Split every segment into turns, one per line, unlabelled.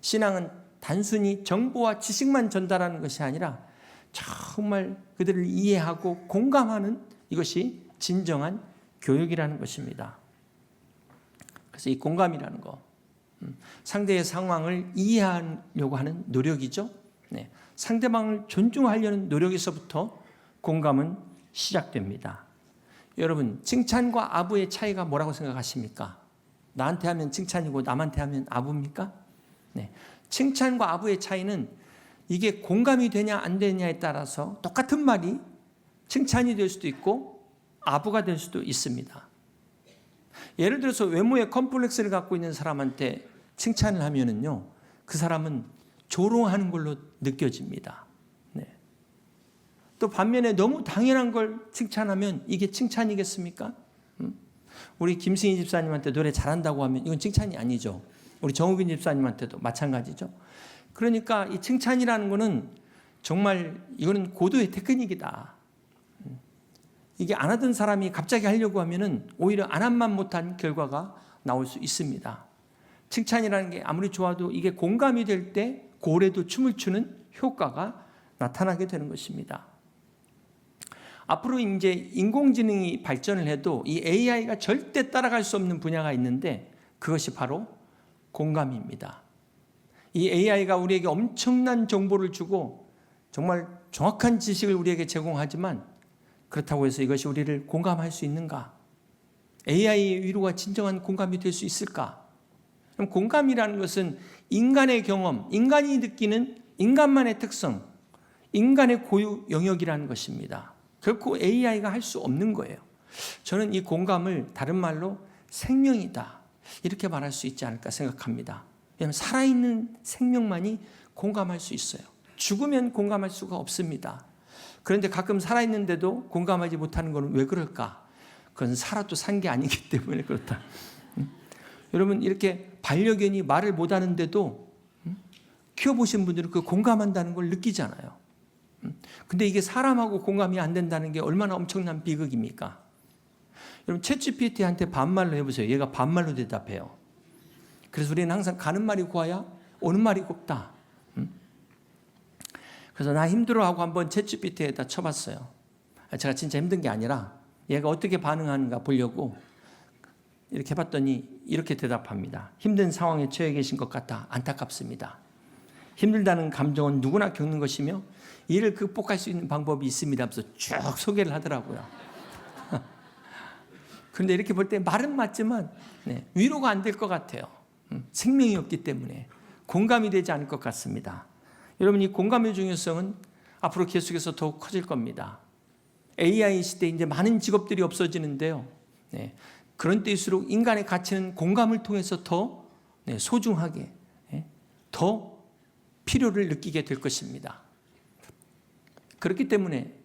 신앙은 단순히 정보와 지식만 전달하는 것이 아니라 정말 그들을 이해하고 공감하는 이것이 진정한 교육이라는 것입니다. 그래서 이 공감이라는 거, 상대의 상황을 이해하려고 하는 노력이죠. 상대방을 존중하려는 노력에서부터 공감은 시작됩니다. 여러분, 칭찬과 아부의 차이가 뭐라고 생각하십니까? 나한테 하면 칭찬이고 남한테 하면 아부입니까? 칭찬과 아부의 차이는 이게 공감이 되냐 안 되냐에 따라서 똑같은 말이 칭찬이 될 수도 있고 아부가 될 수도 있습니다. 예를 들어서 외모에 컴플렉스를 갖고 있는 사람한테 칭찬을 하면은요, 그 사람은 조롱하는 걸로 느껴집니다. 또 반면에 너무 당연한 걸 칭찬하면 이게 칭찬이겠습니까? 우리 김승희 집사님한테 노래 잘한다고 하면 이건 칭찬이 아니죠. 우리 정우빈 집사님한테도 마찬가지죠. 그러니까 이 칭찬이라는 거는 정말 이거는 고도의 테크닉이다. 이게 안 하던 사람이 갑자기 하려고 하면은 오히려 안 한만 못한 결과가 나올 수 있습니다. 칭찬이라는 게 아무리 좋아도 이게 공감이 될 때 고래도 춤을 추는 효과가 나타나게 되는 것입니다. 앞으로 이제 인공지능이 발전을 해도 이 AI가 절대 따라갈 수 없는 분야가 있는데 그것이 바로 공감입니다. 이 AI가 우리에게 엄청난 정보를 주고 정말 정확한 지식을 우리에게 제공하지만 그렇다고 해서 이것이 우리를 공감할 수 있는가? AI의 위로가 진정한 공감이 될 수 있을까? 그럼 공감이라는 것은 인간의 경험, 인간이 느끼는 인간만의 특성, 인간의 고유 영역이라는 것입니다. 결코 AI가 할 수 없는 거예요. 저는 이 공감을 다른 말로 생명이다, 이렇게 말할 수 있지 않을까 생각합니다. 왜냐하면 살아있는 생명만이 공감할 수 있어요. 죽으면 공감할 수가 없습니다. 그런데 가끔 살아있는데도 공감하지 못하는 것은 왜 그럴까? 그건 살아도 산 게 아니기 때문에 그렇다. 여러분, 이렇게 반려견이 말을 못하는데도 키워보신 분들은 그 공감한다는 걸 느끼잖아요. 근데 이게 사람하고 공감이 안 된다는 게 얼마나 엄청난 비극입니까? 여러분, 챗GPT한테 반말로 해보세요. 얘가 반말로 대답해요. 그래서 우리는 항상 가는 말이 고와야 오는 말이 곱다. 그래서 나 힘들어하고 한번 챗GPT에다 쳐봤어요. 제가 진짜 힘든 게 아니라 얘가 어떻게 반응하는가 보려고 이렇게 해봤더니 이렇게 대답합니다. 힘든 상황에 처해 계신 것 같다. 안타깝습니다. 힘들다는 감정은 누구나 겪는 것이며 이를 극복할 수 있는 방법이 있습니다 하면서 쭉 소개를 하더라고요. 그런데 이렇게 볼 때 말은 맞지만 위로가 안 될 것 같아요. 생명이 없기 때문에 공감이 되지 않을 것 같습니다. 여러분, 이 공감의 중요성은 앞으로 계속해서 더욱 커질 겁니다. AI 시대에 이제 많은 직업들이 없어지는데요. 그런 때일수록 인간의 가치는 공감을 통해서 더 소중하게, 더 필요를 느끼게 될 것입니다. 그렇기 때문에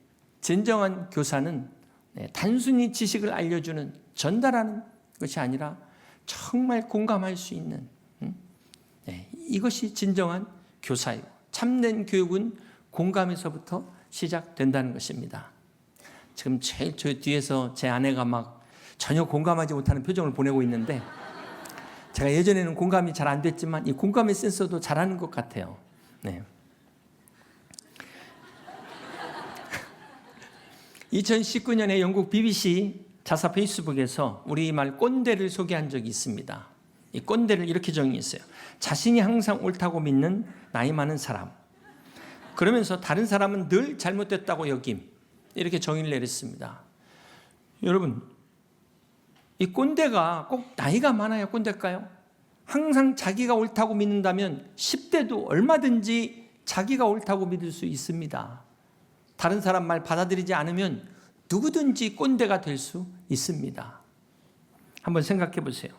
진정한 교사는 단순히 지식을 알려주는, 전달하는 것이 아니라 정말 공감할 수 있는, 이것이 진정한 교사예요. 참된 교육은 공감에서부터 시작된다는 것입니다. 지금 제일 저 뒤에서 제 아내가 막 전혀 공감하지 못하는 표정을 보내고 있는데, 제가 예전에는 공감이 잘 안 됐지만 이 공감의 센서도 잘하는 것 같아요. 2019년에 영국 BBC 자사 페이스북에서 우리말 꼰대를 소개한 적이 있습니다. 이 꼰대를 이렇게 정의했어요. 자신이 항상 옳다고 믿는 나이 많은 사람. 그러면서 다른 사람은 늘 잘못됐다고 여김. 이렇게 정의를 내렸습니다. 여러분, 이 꼰대가 꼭 나이가 많아야 꼰대일까요? 항상 자기가 옳다고 믿는다면 10대도 얼마든지 자기가 옳다고 믿을 수 있습니다. 다른 사람 말 받아들이지 않으면 누구든지 꼰대가 될 수 있습니다. 한번 생각해 보세요.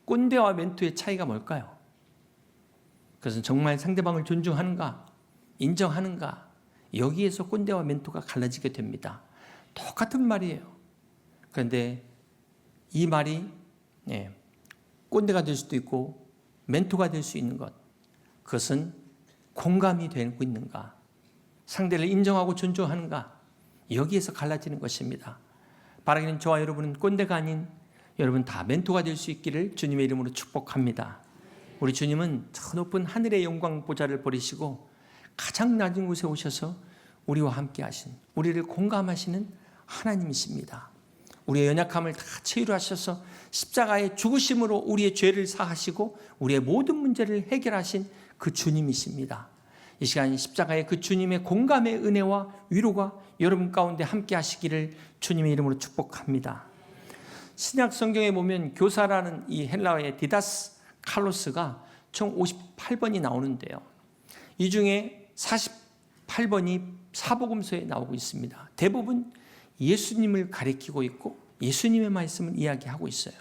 꼰대와 멘토의 차이가 뭘까요? 그것은 정말 상대방을 존중하는가, 인정하는가, 여기에서 꼰대와 멘토가 갈라지게 됩니다. 똑같은 말이에요. 그런데 이 말이 꼰대가 될 수도 있고 멘토가 될 수 있는 것, 그것은 공감이 되고 있는가, 상대를 인정하고 존중하는가, 여기에서 갈라지는 것입니다. 바라기는 저와 여러분은 꼰대가 아닌 여러분 다 멘토가 될 수 있기를 주님의 이름으로 축복합니다. 우리 주님은 저 높은 하늘의 영광 보좌를 버리시고 가장 낮은 곳에 오셔서 우리와 함께 하신, 우리를 공감하시는 하나님이십니다. 우리의 연약함을 다 체휼하셔서 십자가의 죽으심으로 우리의 죄를 사하시고 우리의 모든 문제를 해결하신 그 주님이십니다. 이 시간 십자가의 그 주님의 공감의 은혜와 위로가 여러분 가운데 함께 하시기를 주님의 이름으로 축복합니다. 신약 성경에 보면 교사라는 이 헬라어의 디다스 칼로스가 총 58번이 나오는데요. 이 중에 48번이 사복음서에 나오고 있습니다. 대부분 예수님을 가리키고 있고 예수님의 말씀을 이야기하고 있어요.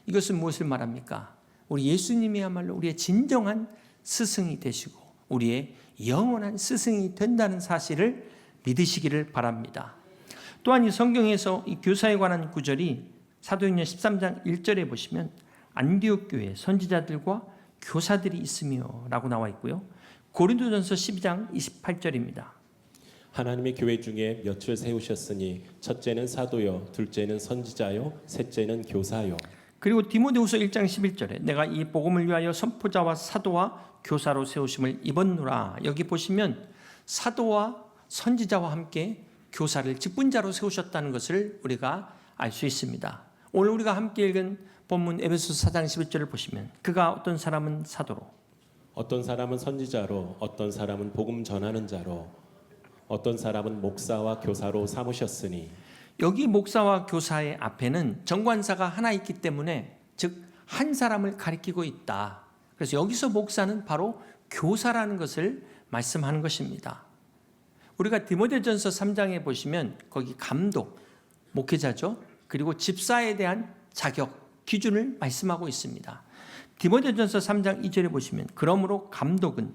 이것은 무엇을 말합니까? 우리 예수님이야말로 우리의 진정한 스승이 되시고 우리의 영원한 스승이 된다는 사실을 믿으시기를 바랍니다. 또한 이 성경에서 이 교사에 관한 구절이 사도행전 13장 1절에 보시면 안디옥 교회 선지자들과 교사들이 있으며 라고 나와 있고요. 고린도전서 12장 28절입니다.
하나님의 교회 중에 몇을 세우셨으니 첫째는 사도요, 둘째는 선지자요, 셋째는 교사요.
그리고 디모데후서 1장 11절에 내가 이 복음을 위하여 선포자와 사도와 교사로 세우심을 입었노라. 여기 보시면 사도와 선지자와 함께 교사를 직분자로 세우셨다는 것을 우리가 알 수 있습니다. 오늘 우리가 함께 읽은 본문 에베소서 4장 11절을 보시면 그가 어떤 사람은 사도로,
어떤 사람은 선지자로, 어떤 사람은 복음 전하는 자로, 어떤 사람은 목사와 교사로 삼으셨으니.
여기 목사와 교사의 앞에는 정관사가 하나 있기 때문에 즉 한 사람을 가리키고 있다. 그래서 여기서 목사는 바로 교사라는 것을 말씀하는 것입니다. 우리가 디모데전서 3장에 보시면 거기 감독, 목회자죠. 그리고 집사에 대한 자격, 기준을 말씀하고 있습니다. 디모데전서 3장 2절에 보시면 그러므로 감독은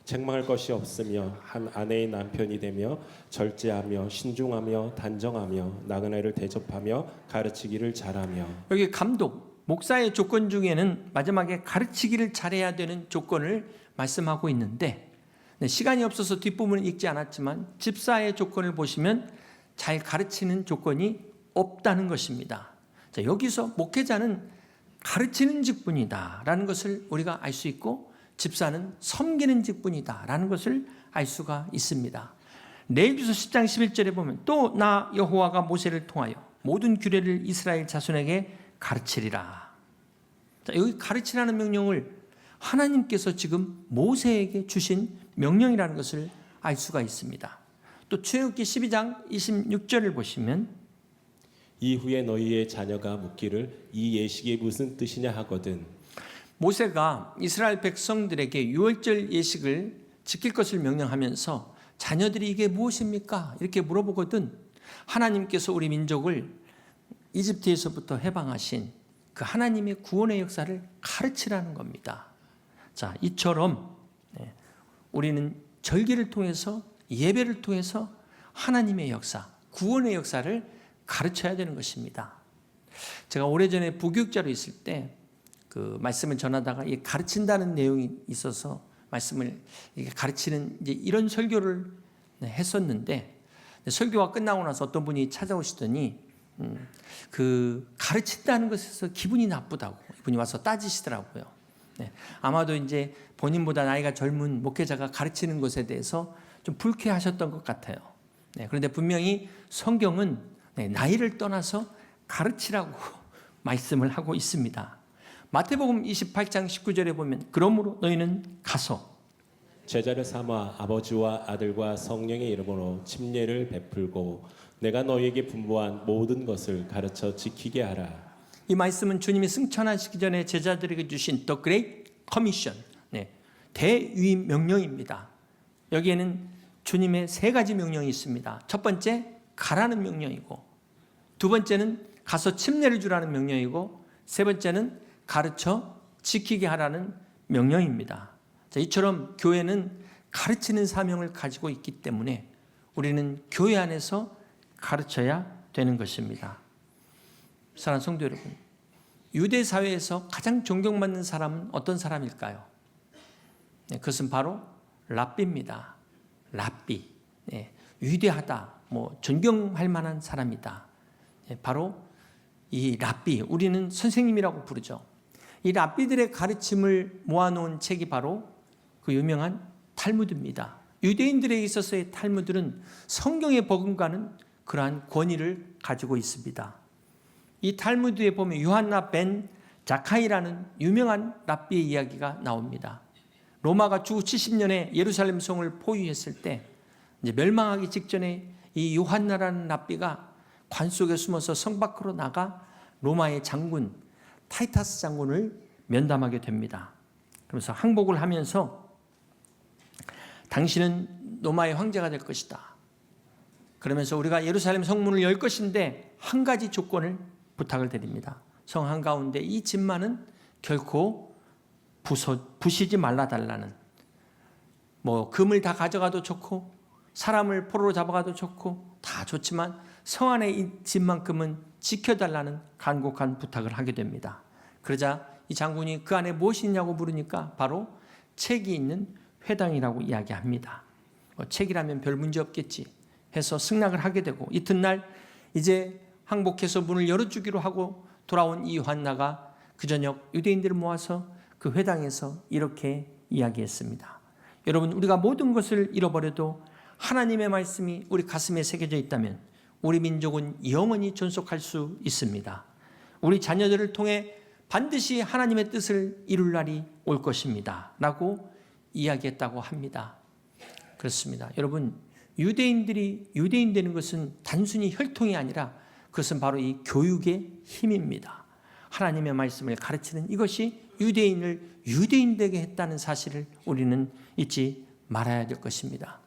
책망할 것이 없으며 한 아내의 남편이 되며 절제하며 신중하며 단정하며 나그네를 대접하며 가르치기를 잘하며.
여기 감독, 목사의 조건 중에는 마지막에 가르치기를 잘해야 되는 조건을 말씀하고 있는데 시간이 없어서 뒷부분을 읽지 않았지만 집사의 조건을 보시면 잘 가르치는 조건이 없다는 것입니다. 자, 여기서 목회자는 가르치는 직분이다 라는 것을 우리가 알 수 있고 집사는 섬기는 직분이다 라는 것을 알 수가 있습니다. 레위기서 10장 11절에 보면 또 나 여호와가 모세를 통하여 모든 규례를 이스라엘 자손에게 가르치리라. 자, 여기 가르치라는 명령을 하나님께서 지금 모세에게 주신 명령이라는 것을 알 수가 있습니다. 또 출애굽기 12장 26절을 보시면
이후에 너희의 자녀가 묻기를 이 예식이 무슨 뜻이냐 하거든.
모세가 이스라엘 백성들에게 유월절 예식을 지킬 것을 명령하면서 자녀들이 이게 무엇입니까? 이렇게 물어보거든. 하나님께서 우리 민족을 이집트에서부터 해방하신 그 하나님의 구원의 역사를 가르치라는 겁니다. 자, 이처럼 우리는 절기를 통해서 예배를 통해서 하나님의 역사, 구원의 역사를 가르쳐야 되는 것입니다. 제가 오래전에 부교육자로 있을 때 그 말씀을 전하다가 가르친다는 내용이 있어서 말씀을 가르치는 이제 이런 설교를 했었는데 설교가 끝나고 나서 어떤 분이 찾아오시더니 그 가르친다는 것에서 기분이 나쁘다고 이분이 와서 따지시더라고요. 아마도 이제 본인보다 나이가 젊은 목회자가 가르치는 것에 대해서 좀 불쾌하셨던 것 같아요. 그런데 분명히 성경은 나이를 떠나서 가르치라고 말씀을 하고 있습니다. 마태복음 28장 19절에 보면 그러므로 너희는 가서
제자를 삼아 아버지와 아들과 성령의 이름으로 침례를 베풀고 내가 너희에게 분부한 모든 것을 가르쳐 지키게 하라.
이 말씀은 주님이 승천하시기 전에 제자들에게 주신 The Great Commission, 대위임 명령입니다. 여기에는 주님의 세 가지 명령이 있습니다. 첫 번째, 가라는 명령이고, 두 번째는 가서 침례를 주라는 명령이고, 세 번째는 가르쳐 지키게 하라는 명령입니다. 자, 이처럼 교회는 가르치는 사명을 가지고 있기 때문에 우리는 교회 안에서 가르쳐야 되는 것입니다. 사랑하는 성도 여러분, 유대 사회에서 가장 존경받는 사람은 어떤 사람일까요? 그것은 바로 랍비입니다. 랍비, 위대하다, 존경할 만한 사람이다. 바로 이 랍비, 우리는 선생님이라고 부르죠. 이 랍비들의 가르침을 모아놓은 책이 바로 그 유명한 탈무드입니다. 유대인들에 있어서의 탈무드는 성경에 버금가는 그러한 권위를 가지고 있습니다. 이 탈무드에 보면 요한나 벤 자카이라는 유명한 랍비의 이야기가 나옵니다. 로마가 주 70년에 예루살렘 성을 포위했을 때 이제 멸망하기 직전에 이 요한나라는 랍비가 관 속에 숨어서 성 밖으로 나가 로마의 장군 타이타스 장군을 면담하게 됩니다. 그래서 항복을 하면서 당신은 로마의 황제가 될 것이다. 그러면서 우리가 예루살렘 성문을 열 것인데 한 가지 조건을 부탁을 드립니다. 성 한가운데 이 집만은 결코 부시지 말라달라는, 금을 다 가져가도 좋고 사람을 포로로 잡아가도 좋고 다 좋지만 성 안에 이 집만큼은 지켜달라는 간곡한 부탁을 하게 됩니다. 그러자 이 장군이 그 안에 무엇이 있냐고 물으니까 바로 책이 있는 회당이라고 이야기합니다. 책이라면 별 문제 없겠지 해서 승낙을 하게 되고, 이튿날 이제 항복해서 문을 열어주기로 하고 돌아온 이 요한나가 그 저녁 유대인들을 모아서 그 회당에서 이렇게 이야기했습니다. 여러분, 우리가 모든 것을 잃어버려도 하나님의 말씀이 우리 가슴에 새겨져 있다면 우리 민족은 영원히 존속할 수 있습니다. 우리 자녀들을 통해 반드시 하나님의 뜻을 이룰 날이 올 것입니다 라고 이야기했다고 합니다. 그렇습니다. 여러분, 유대인들이 유대인 되는 것은 단순히 혈통이 아니라 그것은 바로 이 교육의 힘입니다. 하나님의 말씀을 가르치는 이것이 유대인을 유대인 되게 했다는 사실을 우리는 잊지 말아야 될 것입니다.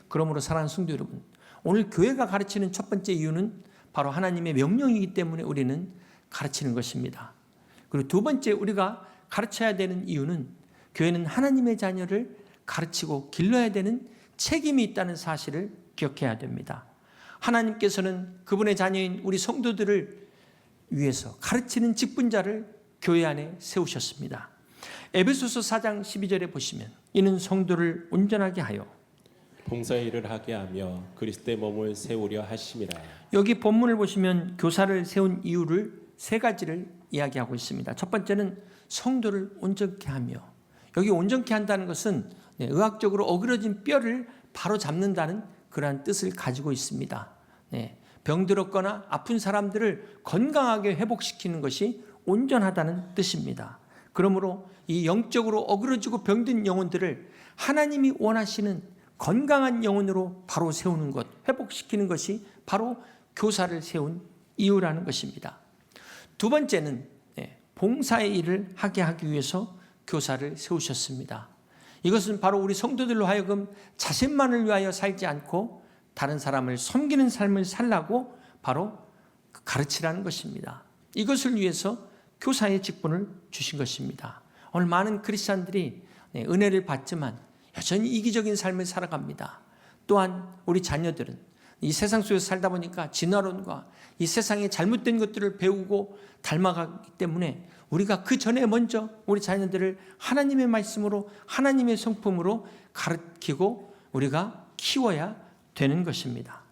그러므로 사랑하는 성도 여러분, 오늘 교회가 가르치는 첫 번째 이유는 바로 하나님의 명령이기 때문에 우리는 가르치는 것입니다. 그리고 두 번째 우리가 가르쳐야 되는 이유는 교회는 하나님의 자녀를 가르치고 길러야 되는 책임이 있다는 사실을 기억해야 됩니다. 하나님께서는 그분의 자녀인 우리 성도들을 위해서 가르치는 직분자를 교회 안에 세우셨습니다. 에베소서 4장 12절에 보시면 이는 성도를 온전하게 하여
봉사의 일을 하게 하며 그리스도의 몸을 세우려 하심이라.
여기 본문을 보시면 교사를 세운 이유를 세 가지를 이야기하고 있습니다. 첫 번째는 성도를 온전케 하며, 여기 온전케 한다는 것은 의학적으로 어그러진 뼈를 바로 잡는다는 그러한 뜻을 가지고 있습니다. 병들었거나 아픈 사람들을 건강하게 회복시키는 것이 온전하다는 뜻입니다. 그러므로 이 영적으로 어그러지고 병든 영혼들을 하나님이 원하시는 건강한 영혼으로 바로 세우는 것, 회복시키는 것이 바로 교사를 세운 이유라는 것입니다. 두 번째는 봉사의 일을 하게 하기 위해서 교사를 세우셨습니다. 이것은 바로 우리 성도들로 하여금 자신만을 위하여 살지 않고 다른 사람을 섬기는 삶을 살라고 바로 가르치라는 것입니다. 이것을 위해서 교사의 직분을 주신 것입니다. 오늘 많은 크리스찬들이 은혜를 받지만 여전히 이기적인 삶을 살아갑니다. 또한 우리 자녀들은 이 세상 속에서 살다 보니까 진화론과 이 세상의 잘못된 것들을 배우고 닮아가기 때문에 우리가 그 전에 먼저 우리 자녀들을 하나님의 말씀으로, 하나님의 성품으로 가르치고 우리가 키워야 되는 것입니다.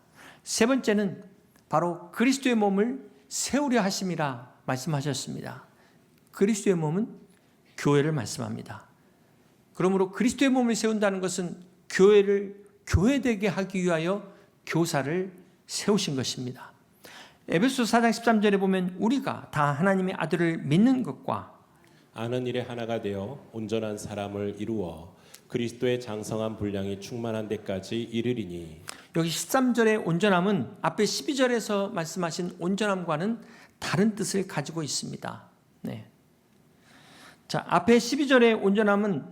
세 번째는 바로 그리스도의 몸을 세우려 하심이라 말씀하셨습니다. 그리스도의 몸은 교회를 말씀합니다. 그러므로 그리스도의 몸을 세운다는 것은 교회를 교회되게 하기 위하여 교사를 세우신 것입니다. 에베소서 4장 13절에 보면 우리가 다 하나님의 아들을 믿는 것과
아는 일에 하나가 되어 온전한 사람을 이루어 그리스도의 장성한 분량이 충만한 데까지 이르리니.
여기 13절의 온전함은 앞에 12절에서 말씀하신 온전함과는 다른 뜻을 가지고 있습니다. 자, 앞에 12절의 온전함은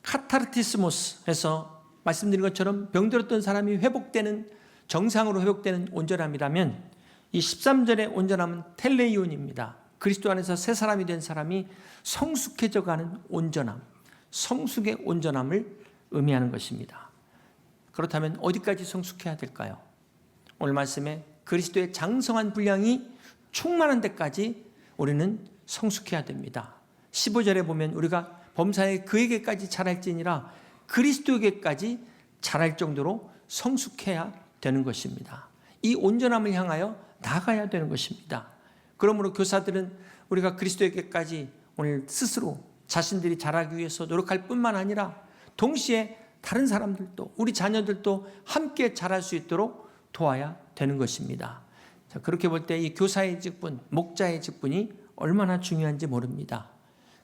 카타르티스모스에서 말씀드린 것처럼 병들었던 사람이 회복되는, 정상으로 회복되는 온전함이라면 이 13절의 온전함은 텔레이온입니다. 그리스도 안에서 새 사람이 된 사람이 성숙해져 가는 온전함, 성숙의 온전함을 의미하는 것입니다. 그렇다면 어디까지 성숙해야 될까요? 오늘 말씀에 그리스도의 장성한 분량이 충만한 데까지 우리는 성숙해야 됩니다. 15절에 보면 우리가 범사에 그에게까지 자랄지니라, 그리스도에게까지 자랄 정도로 성숙해야 되는 것입니다. 이 온전함을 향하여 나가야 되는 것입니다. 그러므로 교사들은 우리가 그리스도에게까지 오늘 스스로 자신들이 자라기 위해서 노력할 뿐만 아니라 동시에 다른 사람들도 우리 자녀들도 함께 자랄 수 있도록 도와야 되는 것입니다. 자, 그렇게 볼 때 이 교사의 직분, 목자의 직분이 얼마나 중요한지 모릅니다.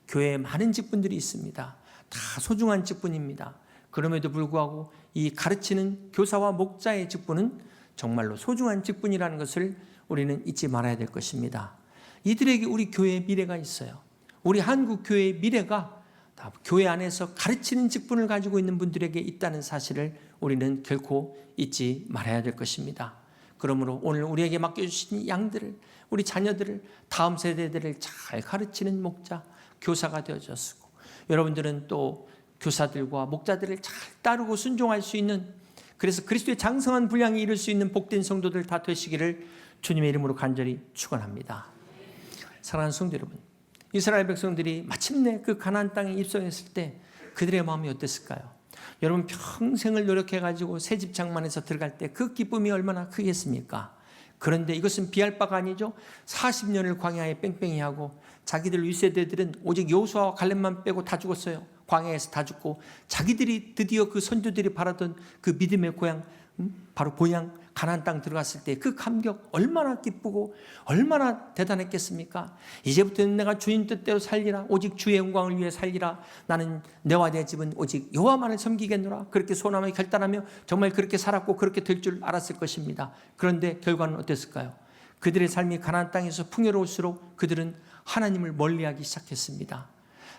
교회에 많은 직분들이 있습니다. 다 소중한 직분입니다. 그럼에도 불구하고 이 가르치는 교사와 목자의 직분은 정말로 소중한 직분이라는 것을 우리는 잊지 말아야 될 것입니다. 이들에게 우리 교회의 미래가 있어요. 우리 한국 교회의 미래가 다 교회 안에서 가르치는 직분을 가지고 있는 분들에게 있다는 사실을 우리는 결코 잊지 말아야 될 것입니다. 그러므로 오늘 우리에게 맡겨주신 양들을, 우리 자녀들을, 다음 세대들을 잘 가르치는 목자, 교사가 되어졌고, 여러분들은 또 교사들과 목자들을 잘 따르고 순종할 수 있는, 그래서 그리스도의 장성한 분량에 이룰 수 있는 복된 성도들 다 되시기를 주님의 이름으로 간절히 축원합니다. 사랑하는 성도 여러분, 이스라엘 백성들이 마침내 그 가나안 땅에 입성했을 때 그들의 마음이 어땠을까요? 여러분 평생을 노력해가지고 새 집 장만해서 들어갈 때 그 기쁨이 얼마나 크겠습니까? 그런데 이것은 비할 바가 아니죠. 40년을 광야에 뺑뺑이 하고 자기들 윗세대들은 오직 여호수아와 갈렙만 빼고 다 죽었어요. 광야에서 다 죽고 자기들이 드디어 그 선조들이 바라던 그 믿음의 고향, 바로 본향 가나안 땅 들어갔을 때 그 감격 얼마나 기쁘고 얼마나 대단했겠습니까? 이제부터는 내가 주님 뜻대로 살리라, 오직 주의 영광을 위해 살리라, 나는 내와 내 집은 오직 여호와만을 섬기겠노라, 그렇게 소원하며 결단하며 정말 그렇게 살았고 그렇게 될 줄 알았을 것입니다. 그런데 결과는 어땠을까요? 그들의 삶이 가나안 땅에서 풍요로울수록 그들은 하나님을 멀리하기 시작했습니다.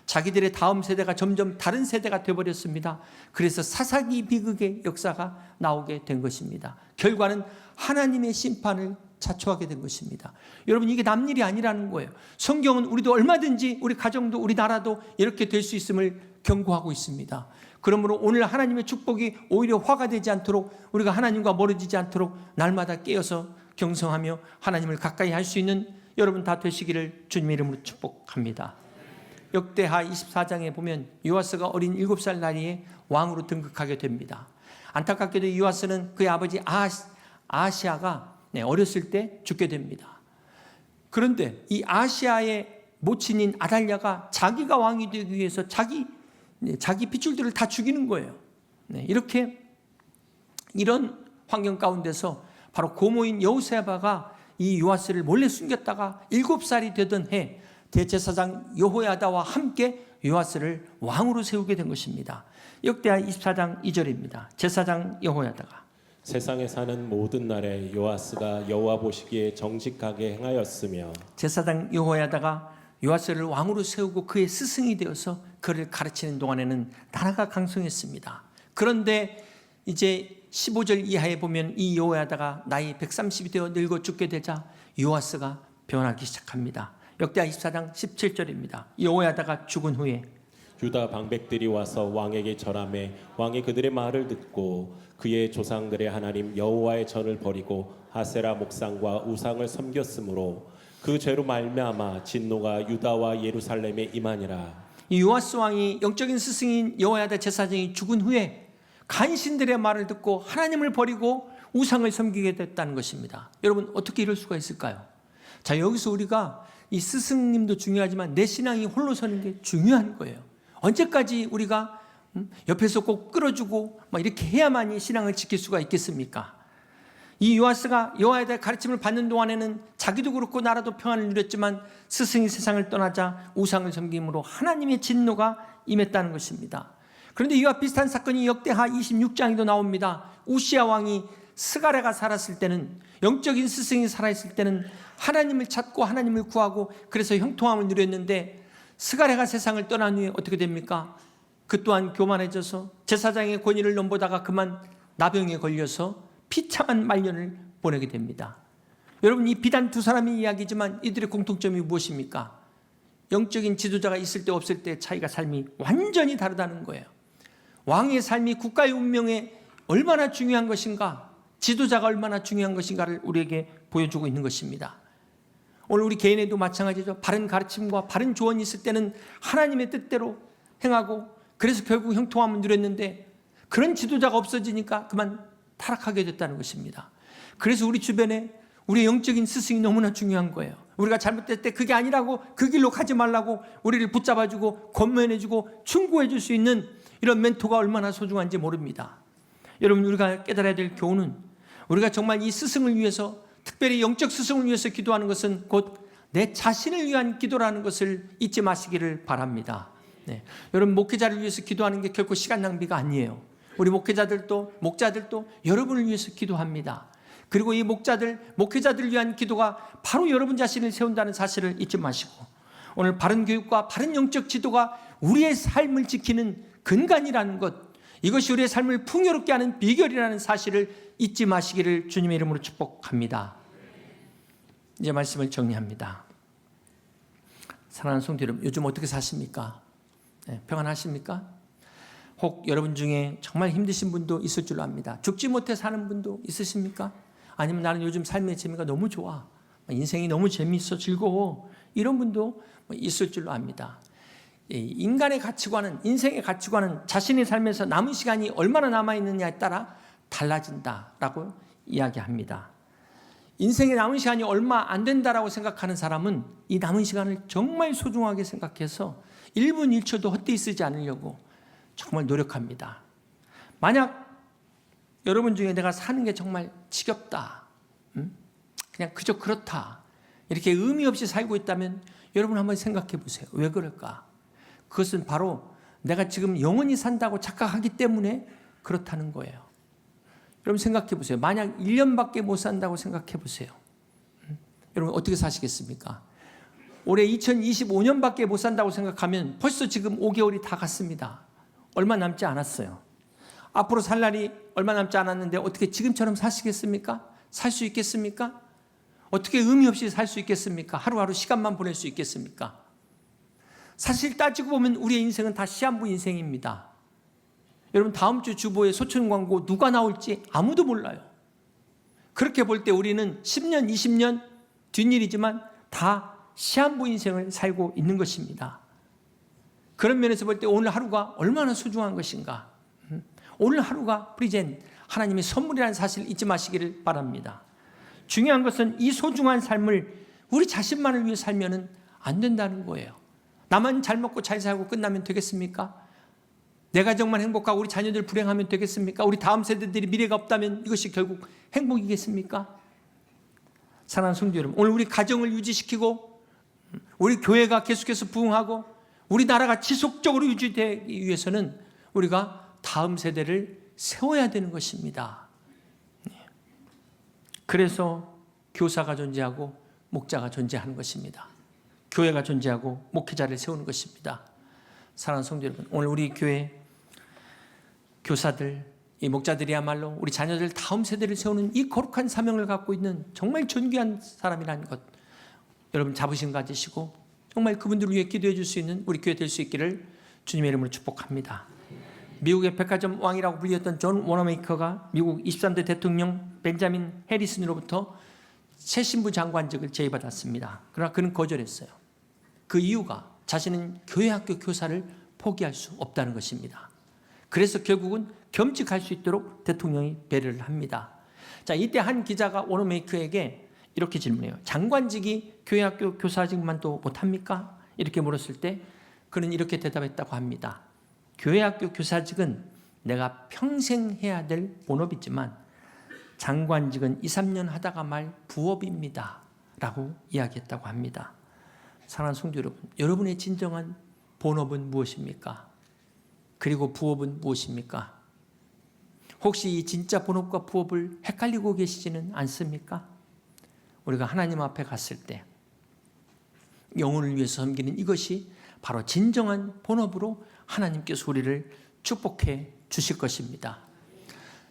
자기들의 다음 세대가 점점 다른 세대가 되어버렸습니다. 그래서 사사기 비극의 역사가 나오게 된 것입니다. 결과는 하나님의 심판을 자초하게 된 것입니다. 여러분 이게 남일이 아니라는 거예요. 성경은 우리도 얼마든지 우리 가정도 우리 나라도 이렇게 될 수 있음을 경고하고 있습니다. 그러므로 오늘 하나님의 축복이 오히려 화가 되지 않도록, 우리가 하나님과 멀어지지 않도록 날마다 깨어서 경성하며 하나님을 가까이 할 수 있는 여러분 다 되시기를 주님의 이름으로 축복합니다. 역대하 24장에 보면 요아스가 어린 7살 나이에 왕으로 등극하게 됩니다. 안타깝게도 요아스는 그의 아버지 아하시아가 어렸을 때 죽게 됩니다. 그런데 이 아하시아의 모친인 아달랴가 자기가 왕이 되기 위해서 자기 핏줄들을 다 죽이는 거예요. 이런 환경 가운데서 바로 고모인 여호세바가 이 요아스를 몰래 숨겼다가 7살이 되던 해 대제사장 여호야다와 함께 요아스를 왕으로 세우게 된 것입니다. 역대하 24장 2절입니다. 제사장 여호야다가
세상에 사는 모든 날에 요아스가 여호와 보시기에 정직하게 행하였으며,
제사장 여호야다가 요아스를 왕으로 세우고 그의 스승이 되어서 그를 가르치는 동안에는 나라가 강성했습니다. 그런데 이제 15절 이하에 보면 이 여호야다가 나이 130이 되어 늙어 죽게 되자 요아스가 변하기 시작합니다. 역대하 24장 17절입니다. 여호야다가 죽은 후에
유다 방백들이 와서 왕에게 절하매 왕이 그들의 말을 듣고 그의 조상들의 하나님 여호와의 전을 버리고 아세라 목상과 우상을 섬겼으므로 그 죄로 말미암아 진노가 유다와 예루살렘에 임하니라.
이 요아스 왕이 영적인 스승인 여호야다 제사장이 죽은 후에 간신들의 말을 듣고 하나님을 버리고 우상을 섬기게 됐다는 것입니다. 여러분 어떻게 이럴 수가 있을까요? 자, 여기서 우리가 이 스승님도 중요하지만 내 신앙이 홀로 서는 게 중요한 거예요. 언제까지 우리가 옆에서 꼭 끌어주고 이렇게 해야만이 신앙을 지킬 수가 있겠습니까? 이 요아스가 여호와의 가르침을 받는 동안에는 자기도 그렇고 나라도 평안을 누렸지만 스승이 세상을 떠나자 우상을 섬김으로 하나님의 진노가 임했다는 것입니다. 그런데 이와 비슷한 사건이 역대하 26장에도 나옵니다. 우시야 왕이 스가랴가 살았을 때는, 영적인 스승이 살아있을 때는 하나님을 찾고 하나님을 구하고 그래서 형통함을 누렸는데, 스가랴가 세상을 떠난 후에 어떻게 됩니까? 그 또한 교만해져서 제사장의 권위를 넘보다가 그만 나병에 걸려서 비참한 말년을 보내게 됩니다. 여러분 이 비단 두 사람의 이야기지만 이들의 공통점이 무엇입니까? 영적인 지도자가 있을 때 없을 때 차이가 삶이 완전히 다르다는 거예요. 왕의 삶이 국가의 운명에 얼마나 중요한 것인가, 지도자가 얼마나 중요한 것인가를 우리에게 보여주고 있는 것입니다. 오늘 우리 개인에도 마찬가지죠. 바른 가르침과 바른 조언이 있을 때는 하나님의 뜻대로 행하고 그래서 결국 형통함을 누렸는데, 그런 지도자가 없어지니까 그만 타락하게 됐다는 것입니다. 그래서 우리 주변에 우리 영적인 스승이 너무나 중요한 거예요. 우리가 잘못될 때 그게 아니라고, 그 길로 가지 말라고 우리를 붙잡아주고 권면해주고 충고해줄 수 있는 이런 멘토가 얼마나 소중한지 모릅니다. 여러분, 우리가 깨달아야 될 교훈은 우리가 정말 이 스승을 위해서, 특별히 영적 스승을 위해서 기도하는 것은 곧 내 자신을 위한 기도라는 것을 잊지 마시기를 바랍니다. 네. 여러분, 목회자를 위해서 기도하는 게 결코 시간 낭비가 아니에요. 우리 목자들도 여러분을 위해서 기도합니다. 그리고 이 목회자들을 위한 기도가 바로 여러분 자신을 세운다는 사실을 잊지 마시고, 오늘 바른 교육과 바른 영적 지도가 우리의 삶을 지키는 근간이라는 것, 이것이 우리의 삶을 풍요롭게 하는 비결이라는 사실을 잊지 마시기를 주님의 이름으로 축복합니다. 이제 말씀을 정리합니다. 사랑하는 성도 여러분, 요즘 어떻게 사십니까? 네, 평안하십니까? 혹 여러분 중에 정말 힘드신 분도 있을 줄로 압니다. 죽지 못해 사는 분도 있으십니까? 아니면 나는 요즘 삶의 재미가 너무 좋아, 인생이 너무 재미있어, 즐거워, 이런 분도 있을 줄로 압니다. 인간의 가치관은, 인생의 가치관은 자신의 삶에서 남은 시간이 얼마나 남아있느냐에 따라 달라진다라고 이야기합니다. 인생의 남은 시간이 얼마 안 된다라고 생각하는 사람은 이 남은 시간을 정말 소중하게 생각해서 1분 1초도 헛되이 쓰지 않으려고 정말 노력합니다. 만약 여러분 중에 내가 사는 게 정말 지겹다, 그냥 그저 그렇다, 이렇게 의미 없이 살고 있다면 여러분 한번 생각해 보세요. 왜 그럴까? 그것은 바로 내가 지금 영원히 산다고 착각하기 때문에 그렇다는 거예요. 여러분 생각해 보세요. 만약 1년밖에 못 산다고 생각해 보세요. 여러분 어떻게 사시겠습니까? 올해 2025년밖에 못 산다고 생각하면 벌써 지금 5개월이 다 갔습니다. 얼마 남지 않았어요. 앞으로 살 날이 얼마 남지 않았는데 어떻게 지금처럼 사시겠습니까? 살 수 있겠습니까? 어떻게 의미 없이 살 수 있겠습니까? 하루하루 시간만 보낼 수 있겠습니까? 사실 따지고 보면 우리의 인생은 다 시한부 인생입니다. 여러분, 다음 주 주보에 소천 광고 누가 나올지 아무도 몰라요. 그렇게 볼 때 우리는 10년, 20년 뒷일이지만 다 시한부 인생을 살고 있는 것입니다. 그런 면에서 볼 때 오늘 하루가 얼마나 소중한 것인가. 오늘 하루가 프리젠, 하나님의 선물이라는 사실을 잊지 마시기를 바랍니다. 중요한 것은 이 소중한 삶을 우리 자신만을 위해 살면 안 된다는 거예요. 나만 잘 먹고 잘 살고 끝나면 되겠습니까? 내 가정만 행복하고 우리 자녀들 불행하면 되겠습니까? 우리 다음 세대들이 미래가 없다면 이것이 결국 행복이겠습니까? 사랑하는 성도 여러분, 오늘 우리 가정을 유지시키고 우리 교회가 계속해서 부흥하고 우리 나라가 지속적으로 유지되기 위해서는 우리가 다음 세대를 세워야 되는 것입니다. 그래서 교사가 존재하고 목자가 존재하는 것입니다. 교회가 존재하고 목회자를 세우는 것입니다. 사랑하는 성도 여러분, 오늘 우리 교회 교사들, 이 목자들이야말로 우리 자녀들 다음 세대를 세우는 이 거룩한 사명을 갖고 있는 정말 존귀한 사람이라는 것, 여러분 자부심 가지시고 정말 그분들을 위해 기도해 줄 수 있는 우리 교회 될 수 있기를 주님의 이름으로 축복합니다. 미국의 백화점 왕이라고 불렸던 존 워너메이커가 미국 23대 대통령 벤자민 해리슨으로부터 새신부 장관직을 제의받았습니다. 그러나 그는 거절했어요. 그 이유가 자신은 교회 학교 교사를 포기할 수 없다는 것입니다. 그래서 결국은 겸직할 수 있도록 대통령이 배려를 합니다. 자, 이때 한 기자가 워너메이커에게 이렇게 질문해요. 장관직이 교회 학교 교사직만도 못합니까? 이렇게 물었을 때 그는 이렇게 대답했다고 합니다. 교회 학교 교사직은 내가 평생 해야 될 본업이지만 장관직은 2, 3년 하다가 말 부업입니다. 라고 이야기했다고 합니다. 사랑하는 성도 여러분, 여러분의 진정한 본업은 무엇입니까? 그리고 부업은 무엇입니까? 혹시 이 진짜 본업과 부업을 헷갈리고 계시지는 않습니까? 우리가 하나님 앞에 갔을 때 영혼을 위해서 섬기는 이것이 바로 진정한 본업으로 하나님께서 우리를 축복해 주실 것입니다.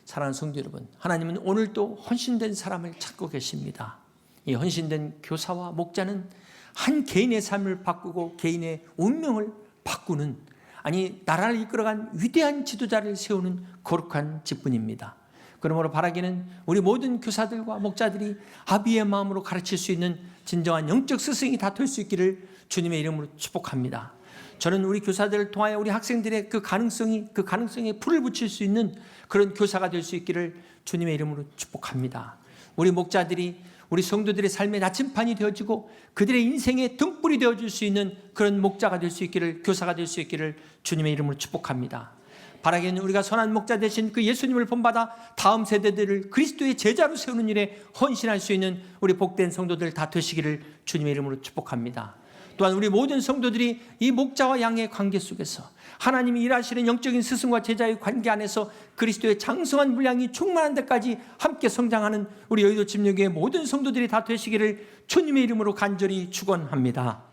사랑하는 성도 여러분, 하나님은 오늘도 헌신된 사람을 찾고 계십니다. 이 헌신된 교사와 목자는 한 개인의 삶을 바꾸고 개인의 운명을 바꾸는, 아니 나라를 이끌어간 위대한 지도자를 세우는 거룩한 직분입니다. 그러므로 바라기는 우리 모든 교사들과 목자들이 아비의 마음으로 가르칠 수 있는 진정한 영적 스승이 다 될 수 있기를 주님의 이름으로 축복합니다. 저는 우리 교사들을 통하여 우리 학생들의 그 가능성에 불을 붙일 수 있는 그런 교사가 될 수 있기를 주님의 이름으로 축복합니다. 우리 목자들이 우리 성도들의 삶의 나침판이 되어지고 그들의 인생의 등불이 되어줄 수 있는 그런 목자가 될 수 있기를, 교사가 될 수 있기를 주님의 이름으로 축복합니다. 바라기는 우리가 선한 목자 되신 그 예수님을 본받아 다음 세대들을 그리스도의 제자로 세우는 일에 헌신할 수 있는 우리 복된 성도들 다 되시기를 주님의 이름으로 축복합니다. 또한 우리 모든 성도들이 이 목자와 양의 관계 속에서 하나님이 일하시는 영적인 스승과 제자의 관계 안에서 그리스도의 장성한 분량이 충만한 데까지 함께 성장하는 우리 여의도 집령교회 모든 성도들이 다 되시기를 주님의 이름으로 간절히 축원합니다.